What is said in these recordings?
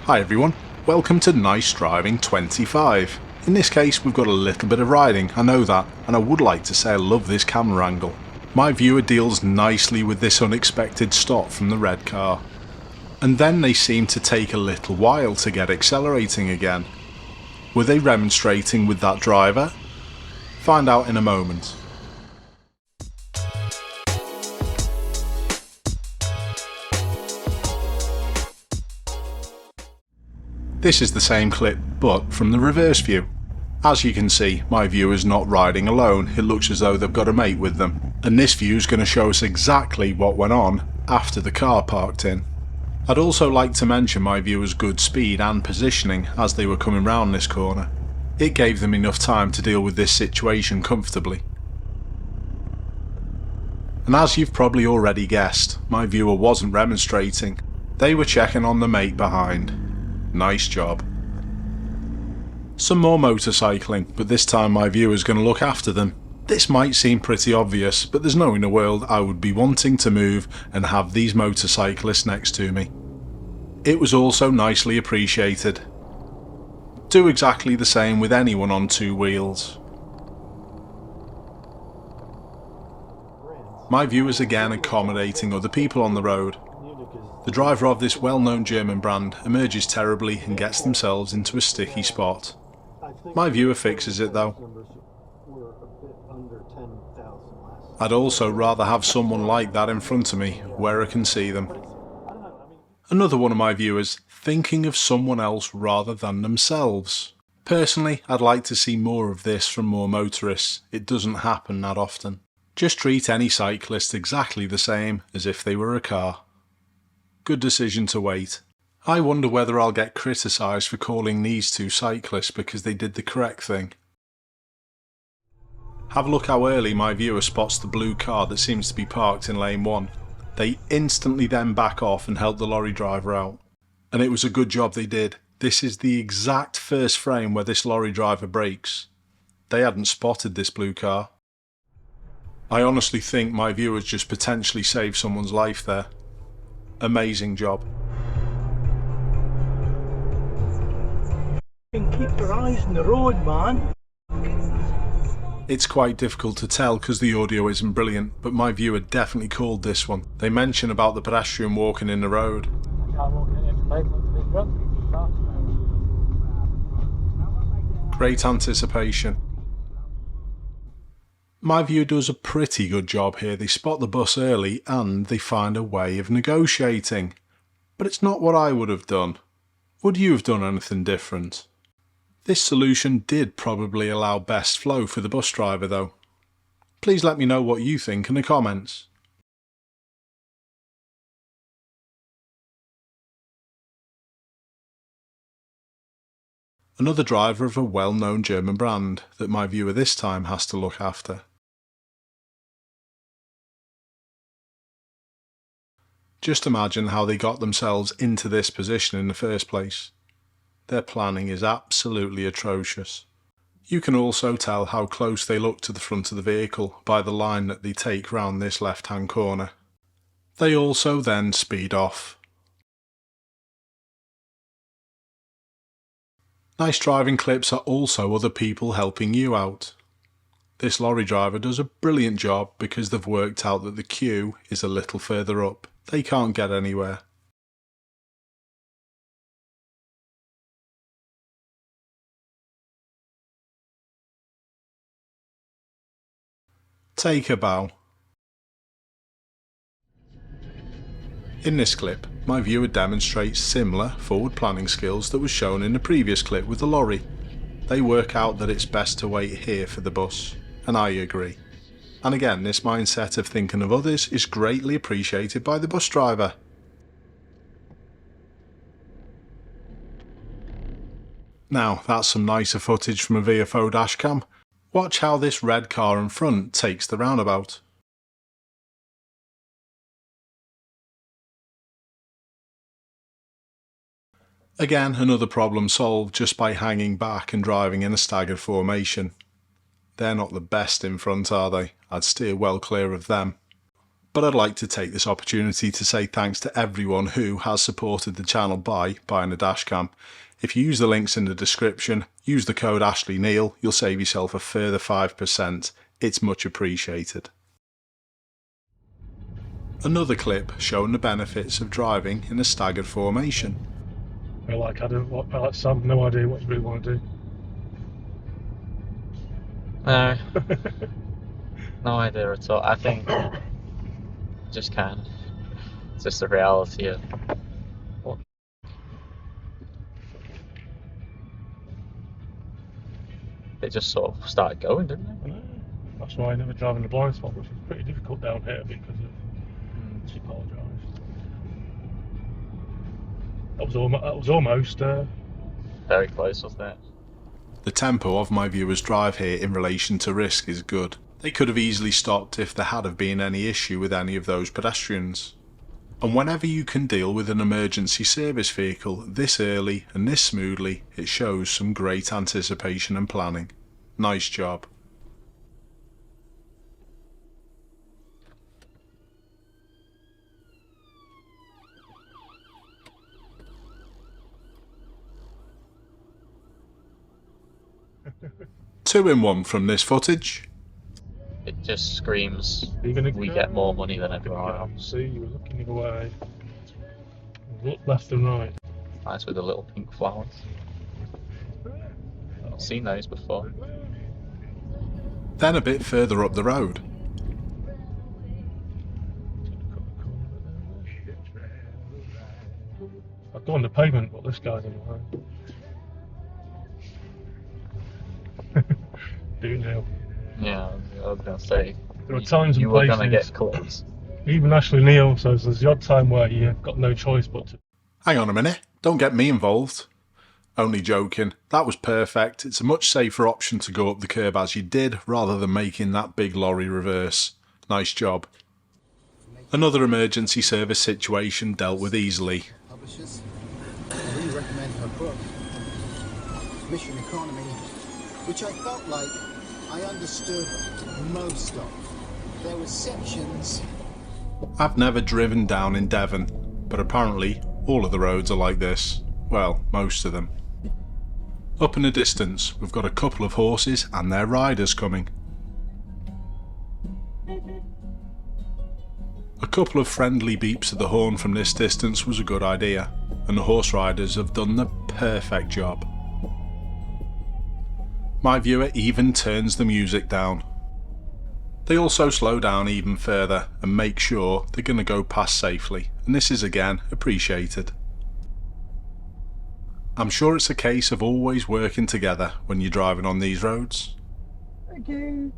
Hi everyone, welcome to Nice Driving 25. In this case we've got a little bit of riding, I know that, and I would like to say I love this camera angle. My viewer deals nicely with this unexpected stop from the red car. And then they seem to take a little while to get accelerating again. Were they remonstrating with that driver? Find out in a moment. This is the same clip, but from the reverse view. As you can see, my viewer's not riding alone, it looks as though they've got a mate with them. And this view is going to show us exactly what went on after the car parked in. I'd also like to mention my viewer's good speed and positioning as they were coming round this corner. It gave them enough time to deal with this situation comfortably. And as you've probably already guessed, my viewer wasn't remonstrating. They were checking on the mate behind. Nice job. Some more motorcycling, but this time my viewer's going to look after them. This might seem pretty obvious, but there's no in the world I would be wanting to move and have these motorcyclists next to me. It was also nicely appreciated. Do exactly the same with anyone on two wheels. My viewer's again accommodating other people on the road. The driver of this well-known German brand emerges terribly and gets themselves into a sticky spot. My viewer fixes it though. I'd also rather have someone like that in front of me, where I can see them. Another one of my viewers thinking of someone else rather than themselves. Personally, I'd like to see more of this from more motorists. It doesn't happen that often. Just treat any cyclist exactly the same as if they were a car. Good decision to wait. I wonder whether I'll get criticised for calling these two cyclists because they did the correct thing. Have a look how early my viewer spots the blue car that seems to be parked in lane 1. They instantly then back off and help the lorry driver out. And it was a good job they did. This is the exact first frame where this lorry driver brakes. They hadn't spotted this blue car. I honestly think my viewers just potentially saved someone's life there. Amazing job. Keep your eyes on the road, man. It's quite difficult to tell because the audio isn't brilliant, but my viewer definitely called this one. They mention about the pedestrian walking in the road. Great anticipation. My viewer does a pretty good job here. They spot the bus early and they find a way of negotiating. But it's not what I would have done. Would you have done anything different? This solution did probably allow best flow for the bus driver though. Please let me know what you think in the comments. Another driver of a well-known German brand that my viewer this time has to look after. Just imagine how they got themselves into this position in the first place. Their planning is absolutely atrocious. You can also tell how close they look to the front of the vehicle by the line that they take round this left-hand corner. They also then speed off. Nice driving clips are also other people helping you out. This lorry driver does a brilliant job because they've worked out that the queue is a little further up. They can't get anywhere. Take a bow. In this clip, my viewer demonstrates similar forward planning skills that was shown in the previous clip with the lorry. They work out that it's best to wait here for the bus, and I agree. And again, this mindset of thinking of others is greatly appreciated by the bus driver. Now, that's some nicer footage from a VFO dashcam. Watch how this red car in front takes the roundabout. Again, another problem solved just by hanging back and driving in a staggered formation. They're not the best in front, are they? I'd steer well clear of them. But I'd like to take this opportunity to say thanks to everyone who has supported the channel by buying a dashcam. If you use the links in the description, use the code AshleyNeil, you'll save yourself a further 5%. It's much appreciated. Another clip showing the benefits of driving in a staggered formation. Sam, no idea what you really want to do. No, no idea at all. I think just kind of, it's just the reality of what. They just sort of started going, didn't they? I know. That's why I never drive in the blind spot, which is pretty difficult down here because of cheap old drives. That was almost Very close, wasn't it? The tempo of my viewers' drive here in relation to risk is good. They could have easily stopped if there had have been any issue with any of those pedestrians. And whenever you can deal with an emergency service vehicle this early and this smoothly, it shows some great anticipation and planning. Nice job. Two in one from this footage. It just screams, Are you gonna we go? get more money than everyone Right, else. see, you were looking the other way. Look left and right. Nice with the little pink flowers. I've seen those before. Then a bit further up the road. I'd go on the pavement, but this guy's in the way. Do now. Yeah, I was gonna say. There are times and you were places. gonna get clips. Even Ashley Neil says there's the odd time where you've got no choice but to. Hang on a minute, don't get me involved. Only joking, that was perfect. It's a much safer option to go up the curb as you did rather than making that big lorry reverse. Nice job. Another emergency service situation dealt with easily. Publishers, I really recommend her book, Mission Economy, which I felt like I understood most of. There were sections. I've never driven down in Devon, but apparently all of the roads are like this. Well, most of them. Up in the distance, we've got a couple of horses and their riders coming. A couple of friendly beeps of the horn from this distance was a good idea, and the horse riders have done the perfect job. My viewer even turns the music down. They also slow down even further and make sure they're going to go past safely, and this is again appreciated. I'm sure it's a case of always working together when you're driving on these roads. Thank you.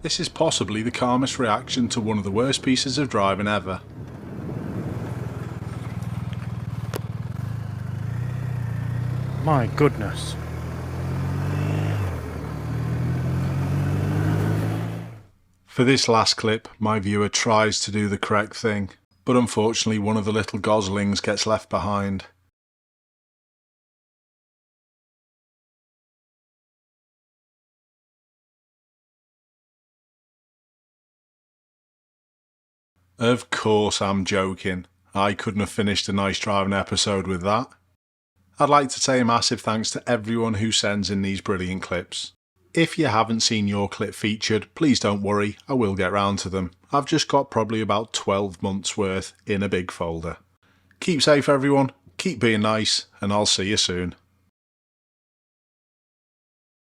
This is possibly the calmest reaction to one of the worst pieces of driving ever. My goodness. For this last clip, my viewer tries to do the correct thing, but unfortunately one of the little goslings gets left behind. Of course I'm joking. I couldn't have finished a nice driving episode with that. I'd like to say a massive thanks to everyone who sends in these brilliant clips. If you haven't seen your clip featured, please don't worry, I will get round to them. I've just got probably about 12 months worth in a big folder. Keep safe everyone, keep being nice, and I'll see you soon.